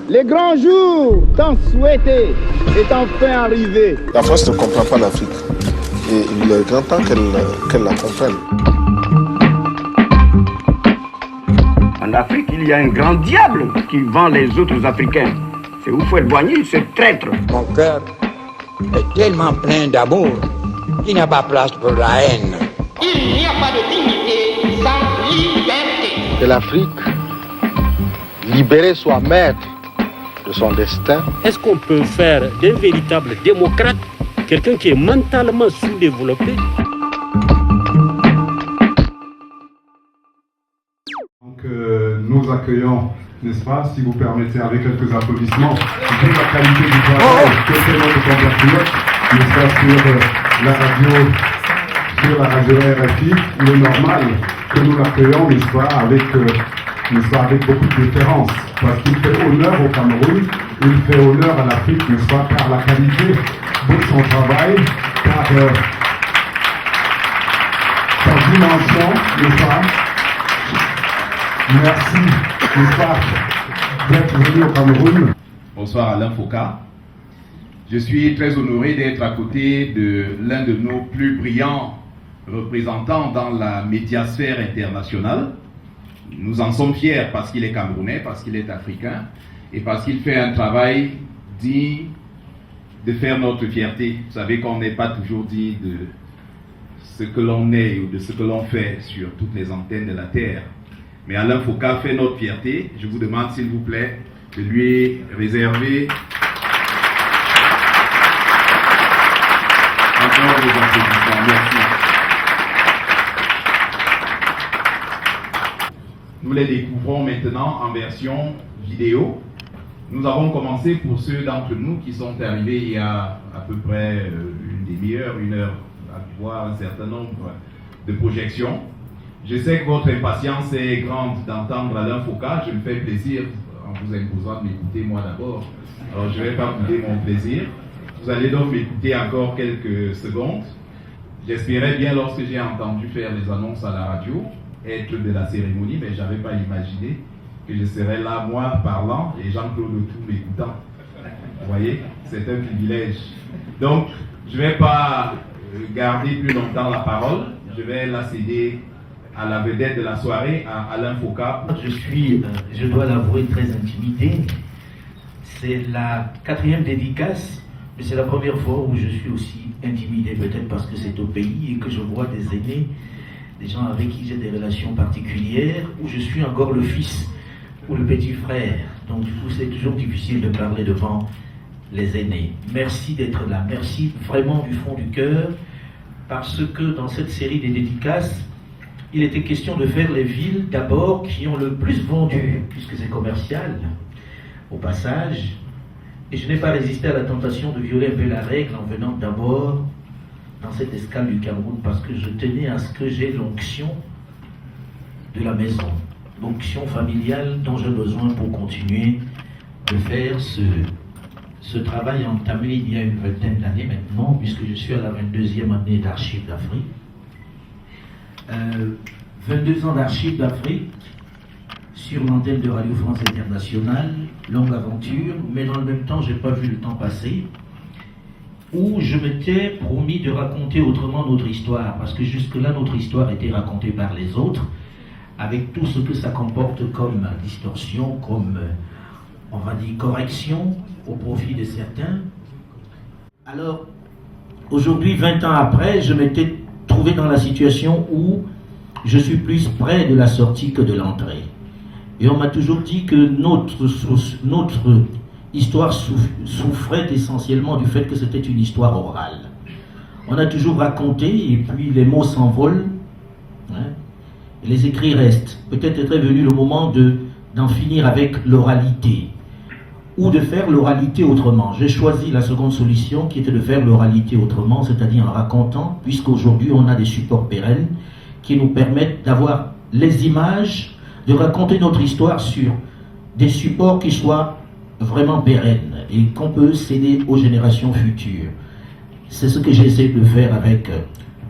Les grands jours tant souhaités est enfin arrivé. La France ne comprend pas l'Afrique. Et il est grand temps qu'elle la comprenne. En Afrique, il y a un grand diable qui vend les autres Africains. C'est Houphouët-Boigny, ce traître. Mon cœur est tellement plein d'amour qu'il n'y a pas place pour la haine. Il n'y a pas de dignité sans liberté. Que l'Afrique, libérée, soit maître de son destin. Est-ce qu'on peut faire d'un véritable démocrate quelqu'un qui est mentalement sous-développé? Donc nous accueillons, n'est-ce pas, si vous permettez, avec quelques applaudissements, vu la qualité du travail que fait notre compatriote, n'est-ce pas, sur la radio RFI, il est normal que nous l'accueillons, n'est-ce pas, avec beaucoup de déférence, parce qu'il fait honneur au Cameroun, il fait honneur à l'Afrique, n'est-ce pas, par la qualité de son travail, par sa dimension, n'est-ce pas. Merci, n'est-ce pas, d'être venu au Cameroun. Bonsoir Alain Foka. Je suis très honoré d'être à côté de l'un de nos plus brillants représentants dans la médiasphère internationale. Nous en sommes fiers parce qu'il est camerounais, parce qu'il est africain et parce qu'il fait un travail digne de faire notre fierté. Vous savez qu'on n'est pas toujours dit de ce que l'on est ou de ce que l'on fait sur toutes les antennes de la Terre. Mais Alain Foka fait notre fierté. Je vous demande s'il vous plaît de lui réserver encore des applaudissements. Merci. Nous les découvrons maintenant en version vidéo. Nous avons commencé, pour ceux d'entre nous qui sont arrivés il y a à peu près une demi-heure, une heure, à voir un certain nombre de projections. Je sais que votre impatience est grande d'entendre Alain Foka. Je me fais plaisir en vous imposant de m'écouter moi d'abord. Alors je ne vais pas bouder mon plaisir. Vous allez donc m'écouter encore quelques secondes. J'espérais bien, lorsque j'ai entendu faire les annonces à la radio, être de la cérémonie, mais je n'avais pas imaginé que je serais là, moi, parlant, et Jean-Claude Autou m'écoutant. Vous voyez, c'est un privilège. Donc, je ne vais pas garder plus longtemps la parole. Je vais la céder à la vedette de la soirée, à Alain Foka. Je dois l'avouer, très intimidé. C'est la 4e dédicace, mais c'est la première fois où je suis aussi intimidé, peut-être parce que c'est au pays et que je vois des aînés, des gens avec qui j'ai des relations particulières, où je suis encore le fils ou le petit frère. Donc du coup, c'est toujours difficile de parler devant les aînés. Merci d'être là, merci vraiment du fond du cœur, parce que dans cette série des dédicaces, il était question de faire les villes d'abord qui ont le plus vendu, puisque c'est commercial, au passage. Et je n'ai pas résisté à la tentation de violer un peu la règle en venant d'abord dans cette escale du Cameroun, parce que je tenais à ce que j'ai l'onction de la maison, l'onction familiale dont j'ai besoin pour continuer de faire ce travail entamé il y a une vingtaine d'années maintenant, puisque je suis à la 22e année d'Archives d'Afrique. 22 ans d'Archives d'Afrique sur l'antenne de Radio France Internationale, longue aventure, mais dans le même temps, je n'ai pas vu le temps passer, où je m'étais promis de raconter autrement notre histoire, parce que jusque-là, notre histoire était racontée par les autres, avec tout ce que ça comporte comme distorsion, comme, on va dire, correction, au profit de certains. Alors, aujourd'hui, 20 ans après, je m'étais trouvé dans la situation où je suis plus près de la sortie que de l'entrée. Et on m'a toujours dit que notre histoire souffrait essentiellement du fait que c'était une histoire orale. On a toujours raconté, et puis les mots s'envolent, hein, et les écrits restent. Peut-être était venu le moment d'en finir avec l'oralité, ou de faire l'oralité autrement. J'ai choisi la seconde solution, qui était de faire l'oralité autrement, c'est-à-dire en racontant, puisqu'aujourd'hui on a des supports pérennes qui nous permettent d'avoir les images, de raconter notre histoire sur des supports qui soient vraiment pérennes et qu'on peut céder aux générations futures. C'est ce que j'essaie de faire avec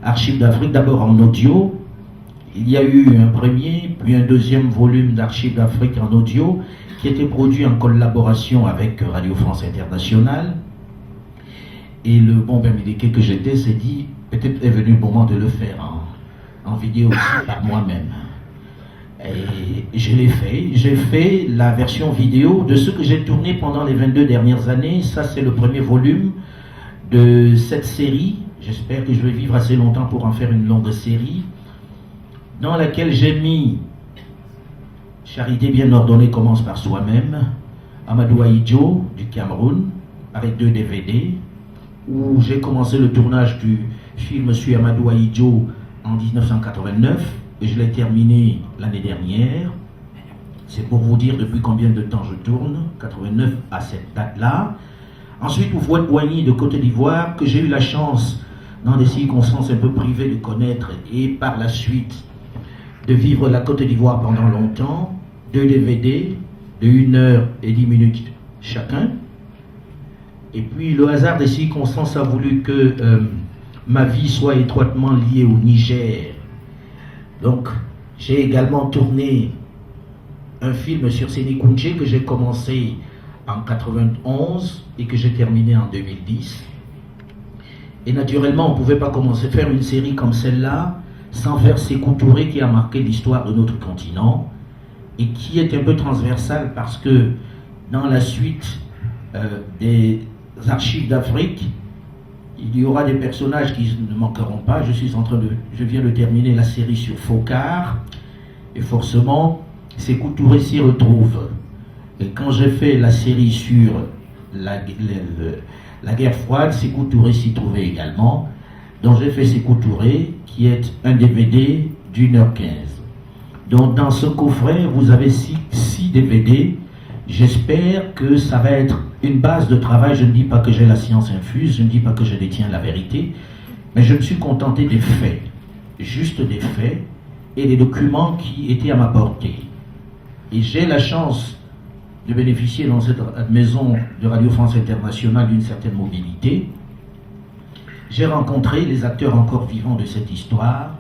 Archives d'Afrique, d'abord en audio, il y a eu un premier, puis un deuxième volume d'Archives d'Afrique en audio qui était produit en collaboration avec Radio France Internationale. Et le bon Bamideke que j'étais s'est dit, peut-être est venu le moment de le faire en vidéo aussi par moi-même. Et je l'ai fait. J'ai fait la version vidéo de ce que j'ai tourné pendant les 22 dernières années. Ça, c'est le premier volume de cette série. J'espère que je vais vivre assez longtemps pour en faire une longue série, dans laquelle j'ai mis Charité bien ordonnée commence par soi-même, Amadou Ahidjo du Cameroun, avec 2 DVD, où j'ai commencé le tournage du film sur Amadou Ahidjo en 1989, et je l'ai terminé l'année dernière. C'est pour vous dire depuis combien de temps je tourne, 89 à cette date-là. Ensuite, Oufouette Boigny de Côte d'Ivoire, que j'ai eu la chance, dans des circonstances un peu privées, de connaître, et par la suite de vivre la Côte d'Ivoire pendant longtemps. 2 DVD de 1h10 chacun. Et puis le hasard des circonstances a voulu que ma vie soit étroitement liée au Niger. Donc j'ai également tourné un film sur Séné Kountché que j'ai commencé en 91 et que j'ai terminé en 2010. Et naturellement, on ne pouvait pas commencer à faire une série comme celle-là sans faire Sékou Touré, qui a marqué l'histoire de notre continent et qui est un peu transversal parce que dans la suite des archives d'Afrique, il y aura des personnages qui ne manqueront pas. Je viens de terminer la série sur Focard et forcément Sékou Touré s'y retrouve. Et quand j'ai fait la série sur la guerre froide, Sékou Touré s'y trouvait également. Donc j'ai fait Sékou Touré, qui est un DVD d'1h15. Donc dans ce coffret, vous avez 6 DVD. J'espère que ça va être une base de travail. Je ne dis pas que j'ai la science infuse, je ne dis pas que je détiens la vérité, mais je me suis contenté des faits, juste des faits, et des documents qui étaient à ma portée. Et j'ai la chance de bénéficier dans cette maison de Radio France Internationale d'une certaine mobilité. J'ai rencontré les acteurs encore vivants de cette histoire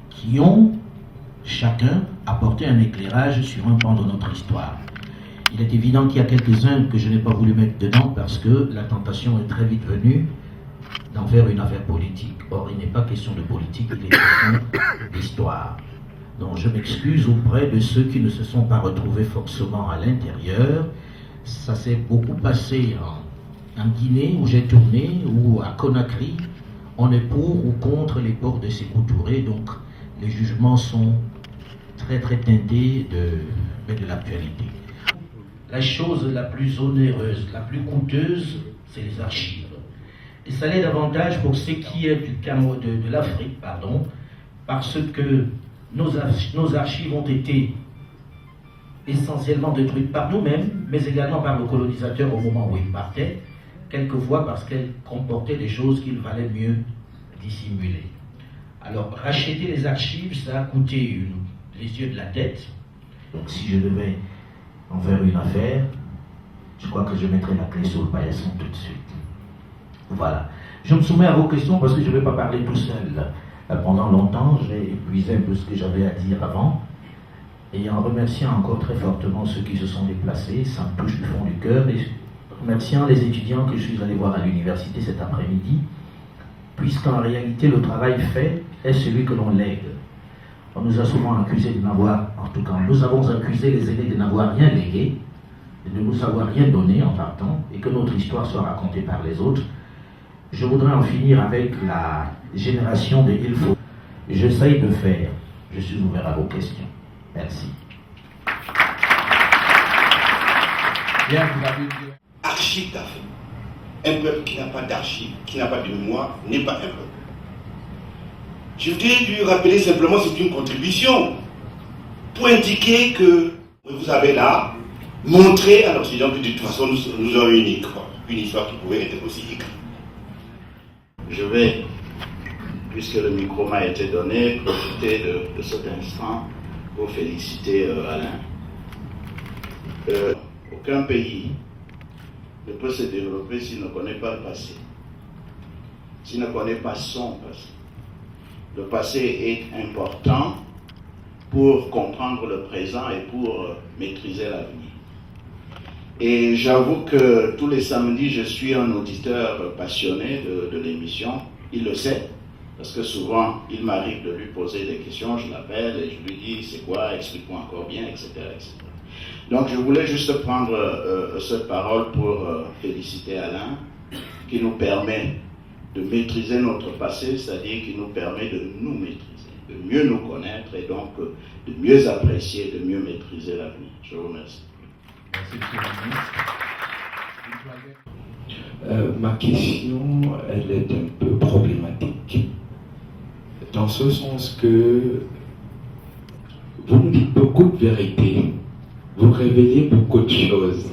qui ont chacun apporté un éclairage sur un pan de notre histoire. Il est évident qu'il y a quelques-uns que je n'ai pas voulu mettre dedans parce que la tentation est très vite venue d'en faire une affaire politique. Or, il n'est pas question de politique, il est question d'histoire. Donc je m'excuse auprès de ceux qui ne se sont pas retrouvés forcément à l'intérieur. Ça s'est beaucoup passé en Guinée où j'ai tourné, ou à Conakry. On est pour ou contre les ports de Sékou Touré, donc les jugements sont très très teintés de l'actualité. La chose la plus onéreuse, la plus coûteuse, c'est les archives. Et ça l'est davantage pour ce qui est de l'Afrique, parce que nos archives ont été essentiellement détruites par nous-mêmes, mais également par nos colonisateurs au moment où ils partaient, quelquefois parce qu'elles comportaient des choses qu'il valait mieux dissimuler. Alors, racheter les archives, ça a coûté les yeux de la tête. Donc, si je devais en faire une affaire, je crois que je mettrai la clé sur le paillasson tout de suite. Voilà. Je me soumets à vos questions parce que je ne vais pas parler tout seul. Pendant longtemps, j'ai épuisé un peu ce que j'avais à dire avant. Et en remerciant encore très fortement ceux qui se sont déplacés, ça me touche du fond du cœur, et remerciant les étudiants que je suis allé voir à l'université cet après-midi, puisqu'en réalité le travail fait est celui que l'on lègue. On nous a souvent accusés de n'avoir, en tout cas nous avons accusé les aînés de n'avoir rien légué, de ne nous avoir rien donné en partant, et que notre histoire soit racontée par les autres. Je voudrais en finir avec la génération de Il faut. J'essaye de faire. Je suis ouvert à vos questions. Merci. Archive d'Afrique. Un peuple qui n'a pas d'archives, qui n'a pas de mémoire, n'est pas un peuple. Je voudrais lui rappeler simplement, c'est une contribution pour indiquer que vous avez là montré à l'Occident que de toute façon nous avons une histoire qui pouvait être aussi écrite. Je vais, puisque le micro m'a été donné, profiter de cet instant pour féliciter Alain. Aucun pays ne peut se développer s'il ne connaît pas le passé, s'il ne connaît pas son passé. Le passé est important pour comprendre le présent et pour maîtriser l'avenir. Et j'avoue que tous les samedis, je suis un auditeur passionné de l'émission. Il le sait, parce que souvent, il m'arrive de lui poser des questions, je l'appelle et je lui dis c'est quoi, explique-moi encore bien, etc., etc. Donc je voulais juste prendre cette parole pour féliciter Alain, qui nous permet de maîtriser notre passé, c'est-à-dire qui nous permet de nous maîtriser, de mieux nous connaître et donc de mieux apprécier, de mieux maîtriser l'avenir. Je vous remercie. Ma question, elle est un peu problématique, dans ce sens que vous nous dites beaucoup de vérités, vous révélez beaucoup de choses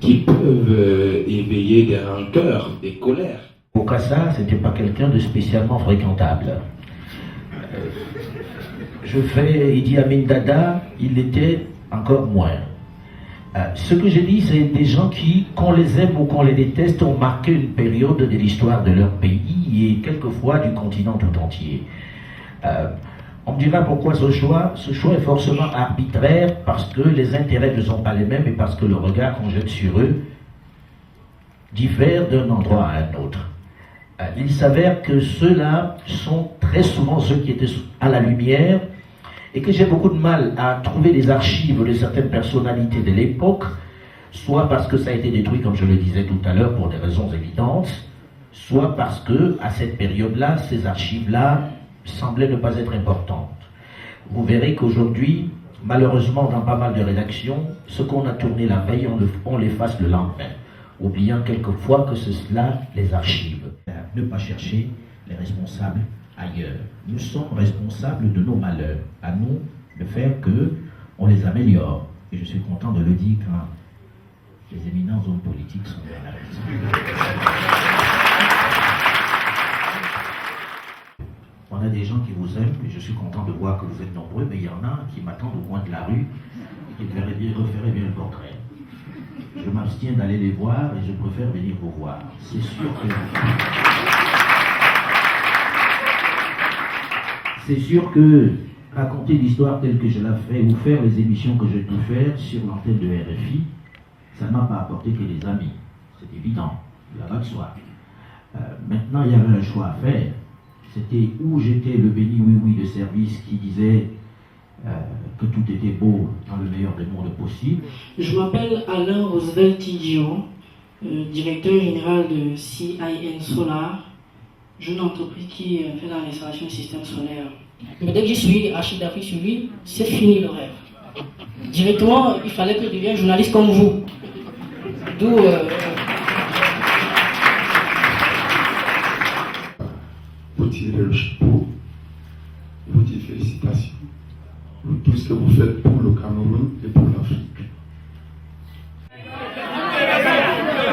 qui peuvent éveiller des rancœurs, des colères. Bokassa, c'était pas quelqu'un de spécialement fréquentable. Je fais Idi Amin Dada, il l'était encore moins. Ce que j'ai dit, c'est des gens qui, qu'on les aime ou qu'on les déteste, ont marqué une période de l'histoire de leur pays et quelquefois du continent tout entier. On me dira pourquoi ce choix est forcément arbitraire, parce que les intérêts ne sont pas les mêmes et parce que le regard qu'on jette sur eux diffère d'un endroit à un autre. Il s'avère que ceux-là sont très souvent ceux qui étaient à la lumière et que j'ai beaucoup de mal à trouver les archives de certaines personnalités de l'époque, soit parce que ça a été détruit, comme je le disais tout à l'heure, pour des raisons évidentes, soit parce que, à cette période-là, ces archives-là semblaient ne pas être importantes. Vous verrez qu'aujourd'hui, malheureusement, dans pas mal de rédactions, ce qu'on a tourné la veille, on l'efface le lendemain, oubliant quelquefois que c'est cela les archives. Ne pas chercher les responsables ailleurs. Nous sommes responsables de nos malheurs. À nous de faire que on les améliore. Et je suis content de le dire quand les éminents hommes politiques sont dans la raison. On a des gens qui vous aiment, et je suis content de voir que vous êtes nombreux, mais il y en a qui m'attendent au coin de la rue et qui referaient bien le portrait. Je m'abstiens d'aller les voir et je préfère venir vous voir. C'est sûr que... C'est sûr que raconter l'histoire telle que je l'ai fait ou faire les émissions que j'ai pu faire sur l'antenne de RFI, ça ne m'a pas apporté que des amis. C'est évident, il n'y a pas de soi. Maintenant, il y avait un choix à faire. C'était où j'étais le béni oui-oui de service qui disait que tout était beau dans le meilleur des mondes possibles. Je m'appelle Alain Roosevelt Tidjian, directeur général de CIN Solar, jeune entreprise qui fait la restauration du système solaire. Mais dès que je suis archi d'Afrique sur lui, c'est fini le rêve. Directement, il fallait que je devienne journaliste comme vous. D'où... Vous tirez le chapeau, vous dites félicitations pour tout ce que vous faites pour le Cameroun et pour l'Afrique.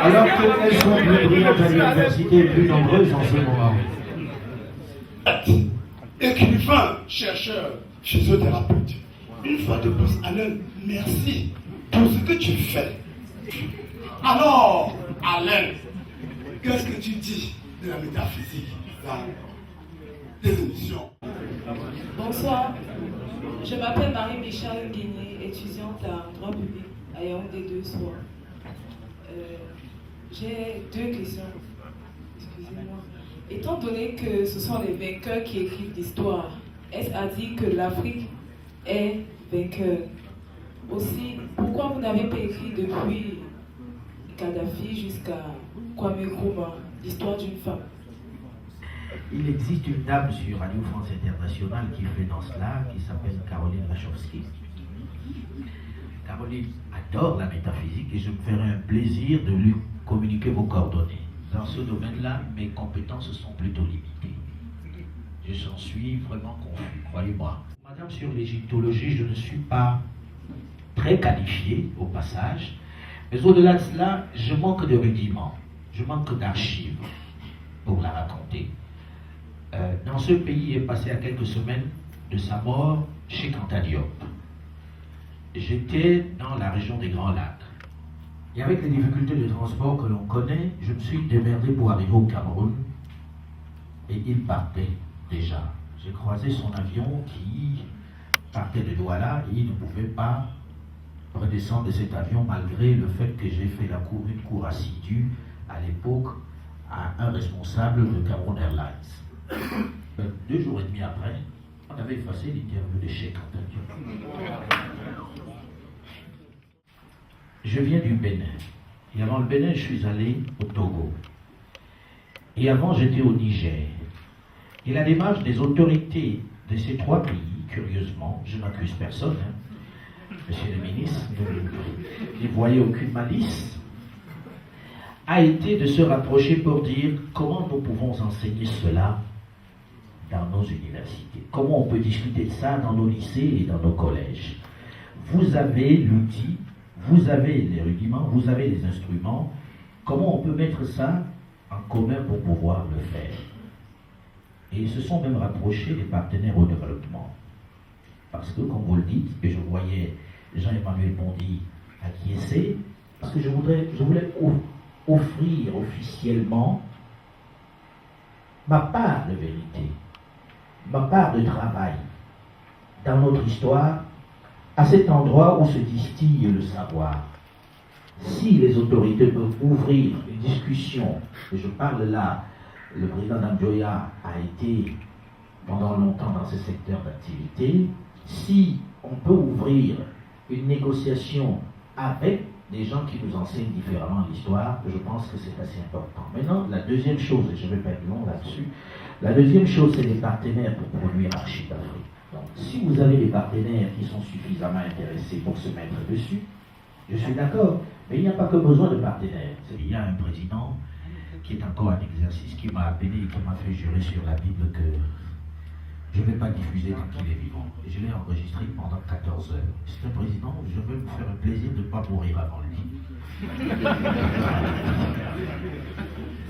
Alors qu'elles sont plus brillantes à l'université et plus nombreuses en ce moment. Écrivain, chercheur, physiothérapeute. Une fois de plus, Alain, merci pour ce que tu fais. Alors, Alain, qu'est-ce que tu dis de la métaphysique dans tes émissions? Bonsoir, je m'appelle Marie-Michel Guinée, étudiante en droit public à Yaoundé 2 soirs. J'ai deux questions. Excusez-moi. Étant donné que ce sont les vainqueurs qui écrivent l'histoire, est-ce à dire que l'Afrique est vainqueur? Aussi, pourquoi vous n'avez pas écrit depuis Kadhafi jusqu'à Kwame Nkrumah l'histoire d'une femme? Il existe une dame sur Radio France Internationale qui fait dans cela, qui s'appelle Caroline Wachowski. Caroline adore la métaphysique et je me ferai un plaisir de lui communiquer vos coordonnées. Dans ce domaine-là, mes compétences sont plutôt limitées. Je s'en suis vraiment confus, croyez-moi. Madame, sur l'égyptologie, je ne suis pas très qualifié au passage, mais au-delà de cela, je manque de rudiments, je manque d'archives pour la raconter. Dans ce pays est passé à quelques semaines de sa mort chez Anta Diop. J'étais dans la région des Grands Lacs. Et avec les difficultés de transport que l'on connaît, je me suis démerdé pour arriver au Cameroun. Et il partait déjà. J'ai croisé son avion qui partait de Douala et il ne pouvait pas redescendre de cet avion malgré le fait que j'ai fait une cour assidue à l'époque à un responsable de Cameroun Airlines. 2 jours et demi après, on avait effacé l'interview de Cheikh Anta Diop. Je viens du Bénin. Et avant le Bénin, je suis allé au Togo. Et avant, j'étais au Niger. Et la démarche des autorités de ces 3 pays, curieusement, je n'accuse personne, monsieur le ministre, vous n'y voyez aucune malice, a été de se rapprocher pour dire comment nous pouvons enseigner cela dans nos universités. Comment on peut discuter de ça dans nos lycées et dans nos collèges. Vous avez l'outil, vous avez les rudiments, vous avez les instruments. Comment on peut mettre ça en commun pour pouvoir le faire? Et ils se sont même rapprochés des partenaires au développement. Parce que, comme vous le dites, et je voyais Jean-Emmanuel Bondy acquiescer, parce que je voulais offrir officiellement ma part de vérité, ma part de travail dans notre histoire, à cet endroit où se distille le savoir. Si les autorités peuvent ouvrir une discussion, et je parle là, le président Namjoya a été pendant longtemps dans ce secteur d'activité, si on peut ouvrir une négociation avec des gens qui nous enseignent différemment l'histoire, je pense que c'est assez important. Maintenant, la deuxième chose, et je ne vais pas être long là-dessus, la deuxième chose, c'est les partenaires pour produire Archives d'Afrique. Donc, si vous avez des partenaires qui sont suffisamment intéressés pour se mettre dessus, je suis d'accord, mais il n'y a pas que besoin de partenaires. Il y a un président qui est encore un exercice qui m'a appelé et qui m'a fait jurer sur la Bible que je ne vais pas diffuser tant qu'il est vivant. Et je l'ai enregistré pendant 14 heures. C'est un président, je veux me faire un plaisir de ne pas mourir avant lui.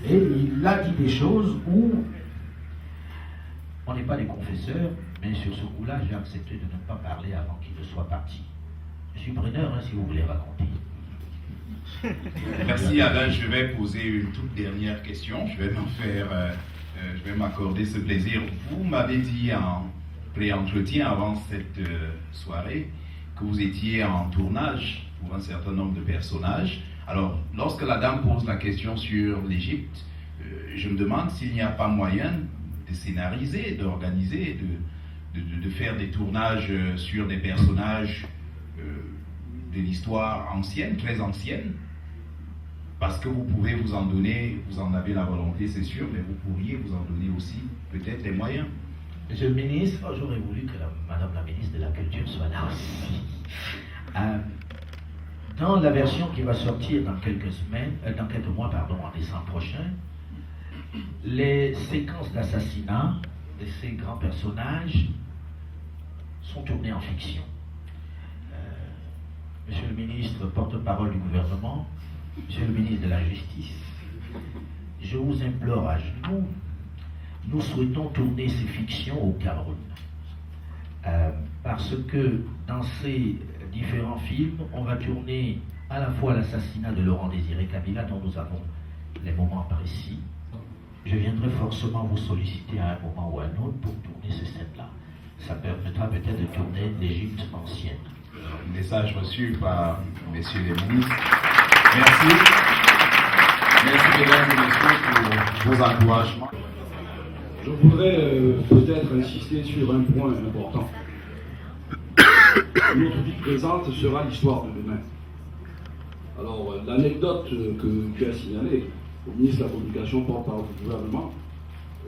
Et il a dit des choses où on n'est pas des confesseurs, mais sur ce coup-là, j'ai accepté de ne pas parler avant qu'il ne soit parti. Je suis preneur, si vous voulez raconter. Merci Alain, je vais poser une toute dernière question. Je vais m'accorder ce plaisir. Vous m'avez dit en pré-entretien avant cette soirée que vous étiez en tournage pour un certain nombre de personnages. Alors, lorsque la dame pose la question sur l'Égypte, je me demande s'il n'y a pas moyen de scénariser, d'organiser, de faire des tournages sur des personnages de l'histoire ancienne, très ancienne, parce que vous pouvez vous en donner, vous en avez la volonté, c'est sûr, mais vous pourriez vous en donner aussi peut-être les moyens. Monsieur le ministre, j'aurais voulu que Madame la ministre de la Culture soit là aussi. Dans la version qui va sortir dans quelques mois, en décembre prochain, les séquences d'assassinat de ces grands personnages sont tournées en fiction. Monsieur le ministre, porte-parole du gouvernement, Monsieur le ministre de la Justice, je vous implore à genoux, nous souhaitons tourner ces fictions au Cameroun. Parce que dans ces différents films, on va tourner à la fois l'assassinat de Laurent Désiré Kabila, dont nous avons les moments précis. Je viendrai forcément vous solliciter à un moment ou à un autre pour tourner ces scènes-là. Ça permettra peut-être de tourner l'Égypte ancienne. Message reçu par messieurs les ministres. Merci. Merci mesdames et messieurs pour vos encouragements. Je voudrais peut-être insister sur un point important. Notre vie présente sera l'histoire de demain. Alors, l'anecdote que tu as signalée au ministre de la Communication, porte-parole du gouvernement,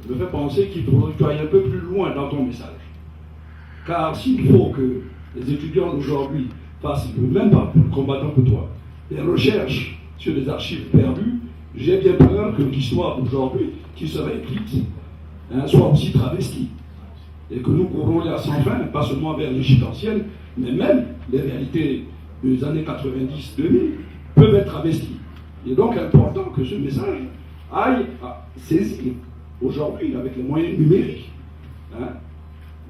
me fait penser qu'il faudrait que tu ailles un peu plus loin dans ton message. Car s'il faut que les étudiants d'aujourd'hui fassent le même combattant que toi, des recherches sur les archives perdues, j'ai bien peur que l'histoire d'aujourd'hui, qui serait écrite, soit aussi travestie. Et que nous courons là sans fin, pas seulement vers l'Égypte ancienne, mais même les réalités des années 90-2000 peuvent être travesties. Il est donc important que ce message aille à saisir aujourd'hui, avec les moyens numériques,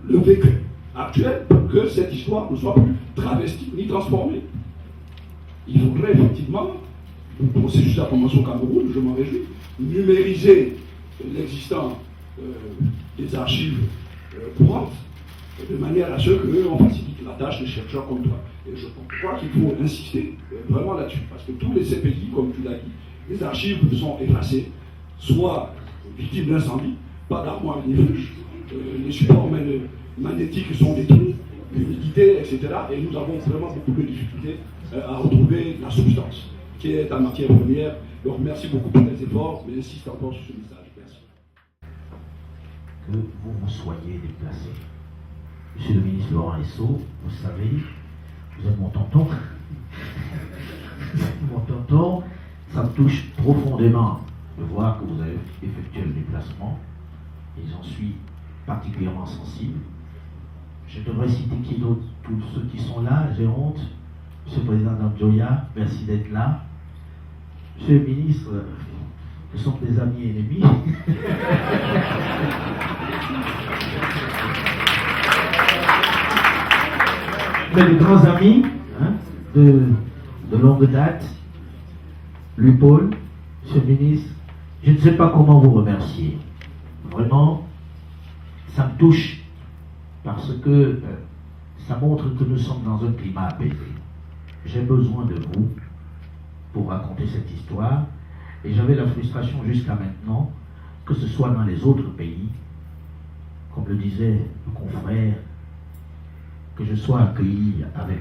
le vécu actuel, pour que cette histoire ne soit plus travestie ni transformée. Il faudrait effectivement, le processus a commencé au Cameroun, je m'en réjouis, numériser l'existant des archives courantes, de manière à ce qu'on facilite la tâche des chercheurs comme toi. Et je crois qu'il faut insister vraiment là-dessus, parce que tous les CPI, comme tu l'as dit, les archives sont effacées, soit victimes d'incendie, pas d'armoire ni ruche, les supports magnétiques sont détruits, l'humidité, etc. Et nous avons vraiment beaucoup de difficultés à retrouver la substance, qui est la matière première. Donc merci beaucoup pour les efforts, mais insiste encore sur ce message. Merci. Que vous vous soyez déplacé. Monsieur le ministre Laurent Esso, vous savez, vous êtes mon tonton. Mon tonton, ça me touche profondément de voir que vous avez effectué le déplacement et j'en suis particulièrement sensible. Je devrais citer qui d'autre? Tous ceux qui sont là, j'ai honte. Monsieur le Président Namjoya, merci d'être là. Monsieur le ministre, nous sommes des amis et ennemis. Mais de grands amis, hein, de longue date. Louis Paul, Monsieur le ministre, je ne sais pas comment vous remercier. Vraiment, ça me touche parce que ça montre que nous sommes dans un climat apaisé. J'ai besoin de vous pour raconter cette histoire et j'avais la frustration jusqu'à maintenant que ce soit dans les autres pays, comme le disait le confrère, que je sois accueilli avec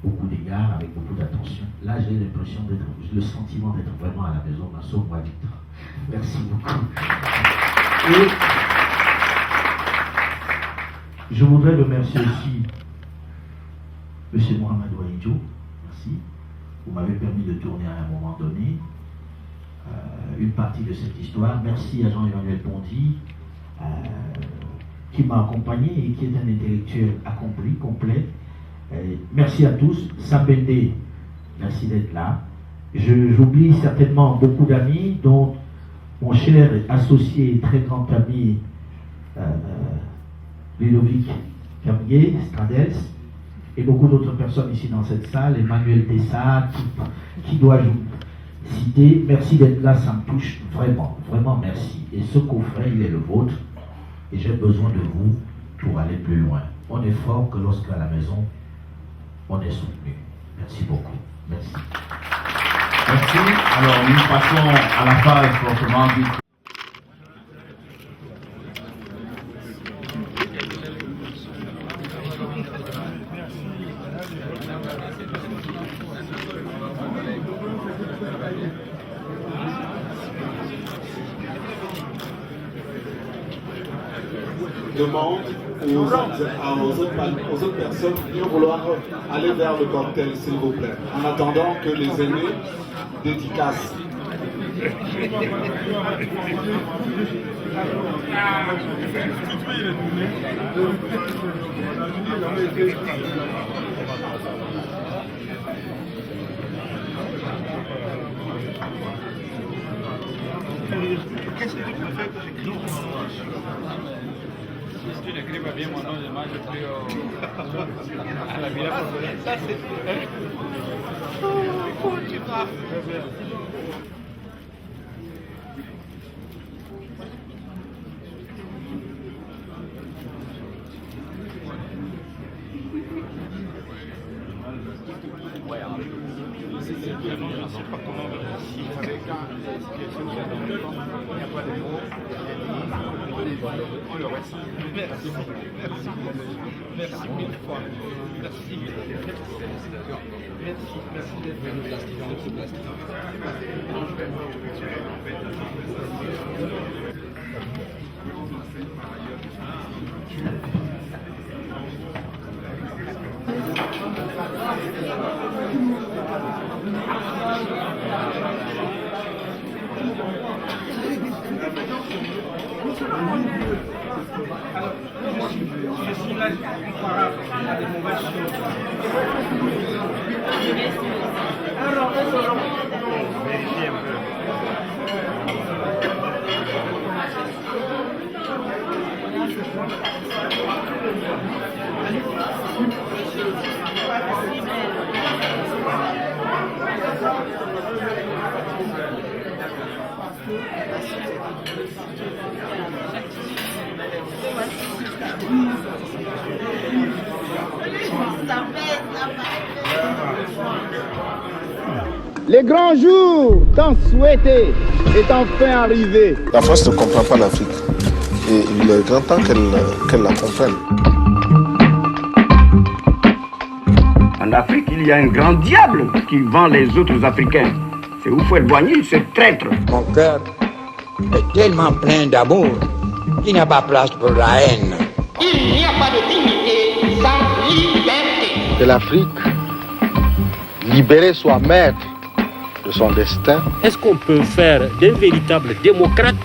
beaucoup d'égards, avec beaucoup d'attention. Là, j'ai l'impression d'être, le sentiment d'être vraiment à la maison dans son roi Victor. Merci beaucoup. Et je voudrais remercier aussi M. Mohamed Ouahidjo. Merci. Vous m'avez permis de tourner à un moment donné une partie de cette histoire. Merci à Jean-Emmanuel Ponty, qui m'a accompagné et qui est un intellectuel accompli, complet. Merci à tous. Sabende, merci d'être là. J'oublie certainement beaucoup d'amis, dont mon cher associé et très grand ami Ludovic Camgué, Stradels, et beaucoup d'autres personnes ici dans cette salle, Emmanuel Dessat, qui dois-je citer. Merci d'être là, ça me touche vraiment, vraiment merci. Et ce coffret, il est le vôtre, et j'ai besoin de vous pour aller plus loin. On est fort que lorsqu'à la maison, on est soutenu. Merci beaucoup. Merci. Merci. Alors, nous passons à la phase proprement dite. Demande aux autres personnes de bien vouloir aller vers le cocktail, s'il vous plaît. En attendant que les aînés dédicacent. Qu'est-ce que tu peux faire que j'écris? Si tu n'écris pas bien mon nom, moi je prie à la Villa Providence. Ça c'est... Oh, tu vas. Je ne sais pas comment si avec la situation qu'il y a dans le temps, il n'y a pas de mots, on le ressent. Merci, merci, merci mille fois. Merci, merci d'être venu dans ce plastique. Alors, je suis là comparable à des mauvaises choses. Alors, vérifiez un peu. Les grands jours tant souhaités est enfin arrivé. La France ne comprend pas l'Afrique. Et il est grand temps qu'elle la comprenne. En Afrique, il y a un grand diable qui vend les autres Africains. C'est Houphouët-Boigny, ce traître. Mon cœur est tellement plein d'amour qu'il n'y a pas place pour la haine. Il n'y a pas de dignité sans liberté. Que l'Afrique, libérée, soit maître de son destin. Est-ce qu'on peut faire d'un véritable démocrate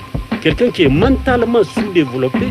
quelqu'un qui est mentalement sous-développé